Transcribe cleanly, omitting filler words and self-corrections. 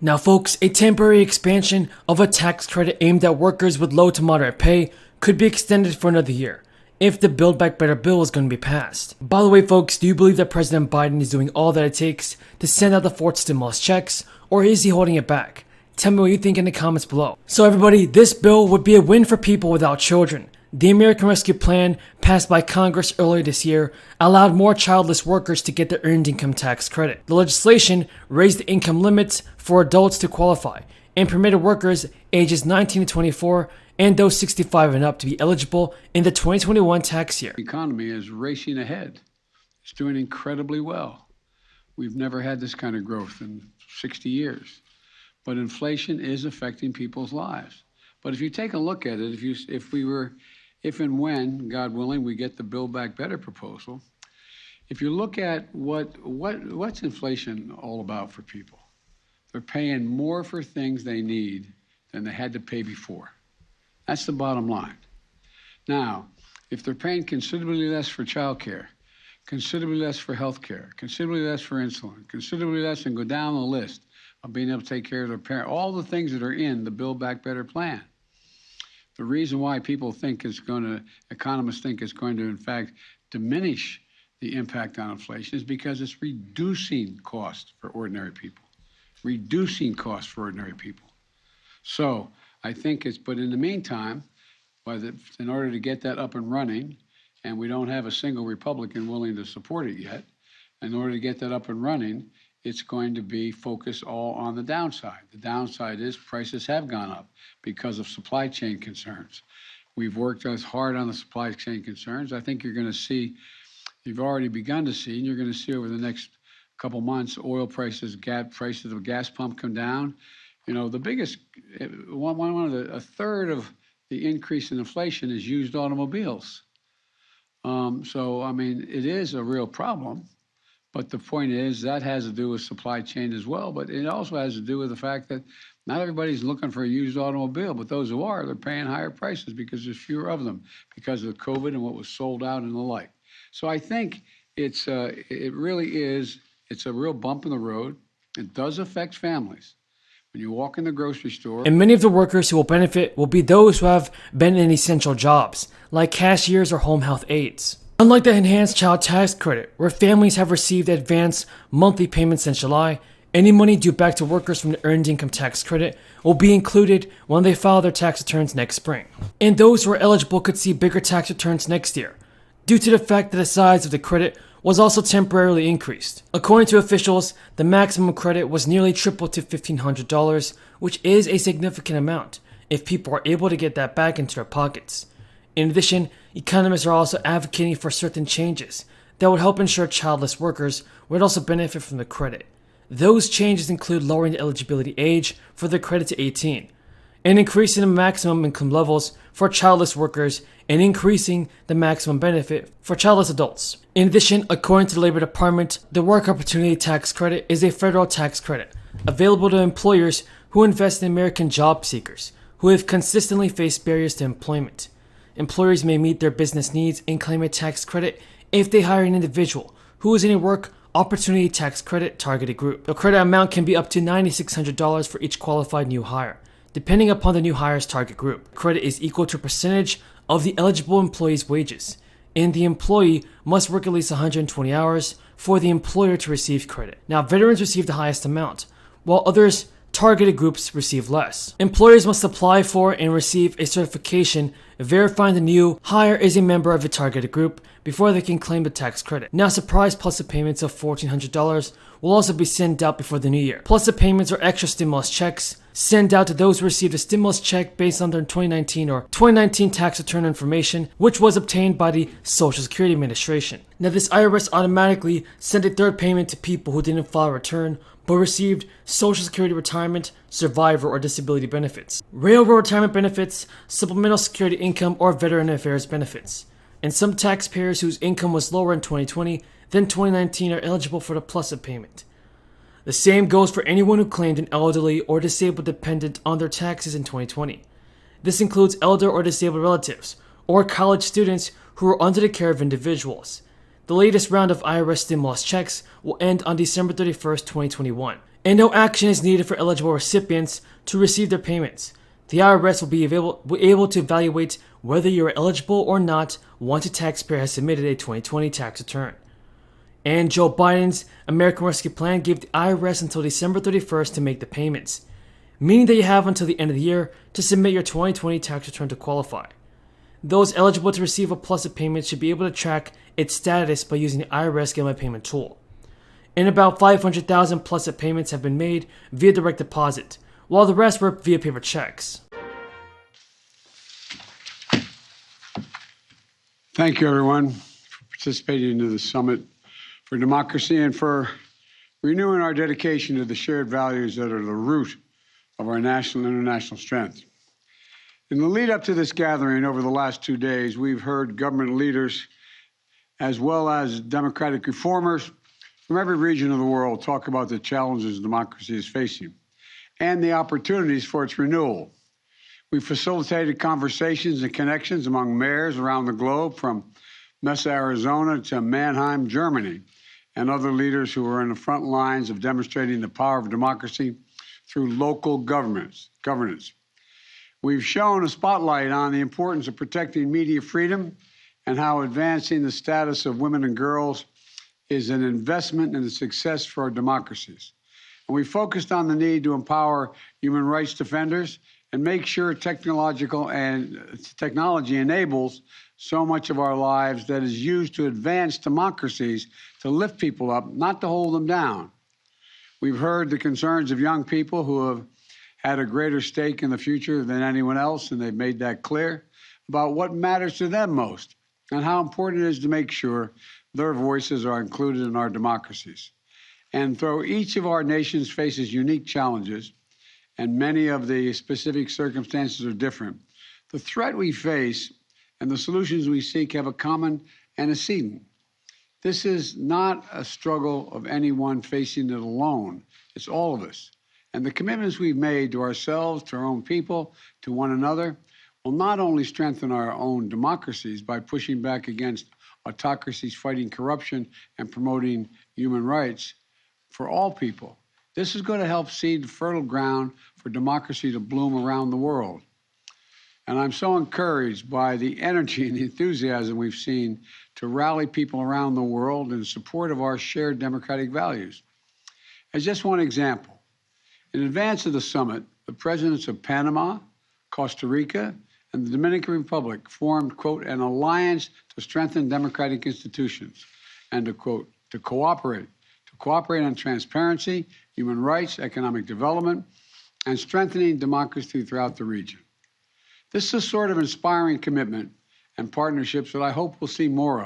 Now folks, a temporary expansion of a tax credit aimed at workers with low to moderate pay could be extended for another year if the Build Back Better bill is going to be passed. By the way folks, do you believe that President Biden is doing all that it takes to send out the fourth stimulus checks, or is he holding it back? Tell me what you think in the comments below. So everybody, this bill would be a win for people without children. The American Rescue Plan, passed by Congress earlier this year, allowed more childless workers to get their earned income tax credit. The legislation raised the income limits for adults to qualify and permitted workers ages 19 to 24 and those 65 and up to be eligible in the 2021 tax year. The economy is racing ahead. It's doing incredibly well. We've never had this kind of growth in 60 years. But inflation is affecting people's lives. But if you take a look at it, if and when, God willing, we get the Build Back Better proposal, if you look at what's inflation all about for people, they're paying more for things they need than they had to pay before. That's the bottom line. Now, if they're paying considerably less for childcare, considerably less for health care, considerably less for insulin, considerably less, and go down the list of being able to take care of their parents, all the things that are in the Build Back Better plan. The reason why economists think it's going to, in fact, diminish the impact on inflation is because it's reducing costs for ordinary people. So I think but in the meantime, in order to get that up and running, and we don't have a single Republican willing to support it yet, in order to get that up and running, it's going to be focused all on the downside. The downside is prices have gone up because of supply chain concerns. We've worked as hard on the supply chain concerns. I think you've already begun to see, and you're going to see over the next couple months, oil prices, prices of gas pump come down. You know, the biggest, a third of the increase in inflation is used automobiles. So, I mean, it is a real problem. But the point is that has to do with supply chain as well. But it also has to do with the fact that not everybody's looking for a used automobile, but those who are, they're paying higher prices because there's fewer of them because of COVID and what was sold out and the like. So I think it's a real bump in the road. It does affect families. When you walk in the grocery store. And many of the workers who will benefit will be those who have been in essential jobs, like cashiers or home health aides. Unlike the enhanced child tax credit, where families have received advanced monthly payments since July, any money due back to workers from the earned income tax credit will be included when they file their tax returns next spring. And those who are eligible could see bigger tax returns next year, due to the fact that the size of the credit was also temporarily increased. According to officials, the maximum credit was nearly tripled to $1,500, which is a significant amount if people are able to get that back into their pockets. In addition, economists are also advocating for certain changes that would help ensure childless workers would also benefit from the credit. Those changes include lowering the eligibility age for the credit to 18, and increasing the maximum income levels for childless workers, and increasing the maximum benefit for childless adults. In addition, according to the Labor Department, the Work Opportunity Tax Credit is a federal tax credit available to employers who invest in American job seekers who have consistently faced barriers to employment. Employers may meet their business needs and claim a tax credit if they hire an individual who is in a Work Opportunity Tax Credit targeted group. The credit amount can be up to $9,600 for each qualified new hire, depending upon the new hire's target group. Credit is equal to a percentage of the eligible employee's wages, and the employee must work at least 120 hours for the employer to receive credit. Now, veterans receive the highest amount, while others targeted groups receive less. Employers must apply for and receive a certification verifying the new hire is a member of a targeted group before they can claim the tax credit. Now, surprise plus the payments of $1,400 will also be sent out before the new year. Plus the payments or extra stimulus checks sent out to those who received a stimulus check based on their 2019 or 2019 tax return information, which was obtained by the Social Security Administration. Now, this IRS automatically sent a third payment to people who didn't file a return but received Social Security retirement, survivor, or disability benefits, railroad retirement benefits, supplemental security income, or veteran affairs benefits. And some taxpayers whose income was lower in 2020 than 2019 are eligible for the plus-up payment. The same goes for anyone who claimed an elderly or disabled dependent on their taxes in 2020. This includes elder or disabled relatives, or college students who are under the care of individuals. The latest round of IRS stimulus checks will end on December 31st, 2021, and no action is needed for eligible recipients to receive their payments. The IRS will be able to evaluate whether you are eligible or not once a taxpayer has submitted a 2020 tax return. And Joe Biden's American Rescue Plan gave the IRS until December 31st to make the payments, meaning that you have until the end of the year to submit your 2020 tax return to qualify. Those eligible to receive a Plus-It payment should be able to track its status by using the IRS Get My Payment tool. And about 500,000 Plus-It payments have been made via direct deposit, while the rest were via paper checks. Thank you, everyone, for participating in the Summit for Democracy and for renewing our dedication to the shared values that are the root of our national and international strength. In the lead up to this gathering over the last 2 days, we've heard government leaders as well as democratic reformers from every region of the world talk about the challenges democracy is facing and the opportunities for its renewal. We facilitated conversations and connections among mayors around the globe, from Mesa, Arizona to Mannheim, Germany, and other leaders who are in the front lines of demonstrating the power of democracy through local governance. We've shown a spotlight on the importance of protecting media freedom and how advancing the status of women and girls is an investment in the success for our democracies. And we focused on the need to empower human rights defenders and make sure technology enables so much of our lives that is used to advance democracies, to lift people up, not to hold them down. We've heard the concerns of young people who have had a greater stake in the future than anyone else, and they've made that clear, about what matters to them most and how important it is to make sure their voices are included in our democracies. And though each of our nations faces unique challenges, and many of the specific circumstances are different, the threat we face and the solutions we seek have a common antecedent. This is not a struggle of anyone facing it alone. It's all of us. And the commitments we've made to ourselves, to our own people, to one another, will not only strengthen our own democracies by pushing back against autocracies fighting corruption and promoting human rights for all people. This is going to help seed fertile ground for democracy to bloom around the world. And I'm so encouraged by the energy and the enthusiasm we've seen to rally people around the world in support of our shared democratic values. As just one example, in advance of the summit, the presidents of Panama, Costa Rica, and the Dominican Republic formed, quote, an alliance to strengthen democratic institutions and to, quote, to cooperate on transparency, human rights, economic development, and strengthening democracy throughout the region. This is a sort of inspiring commitment and partnerships that I hope we'll see more of.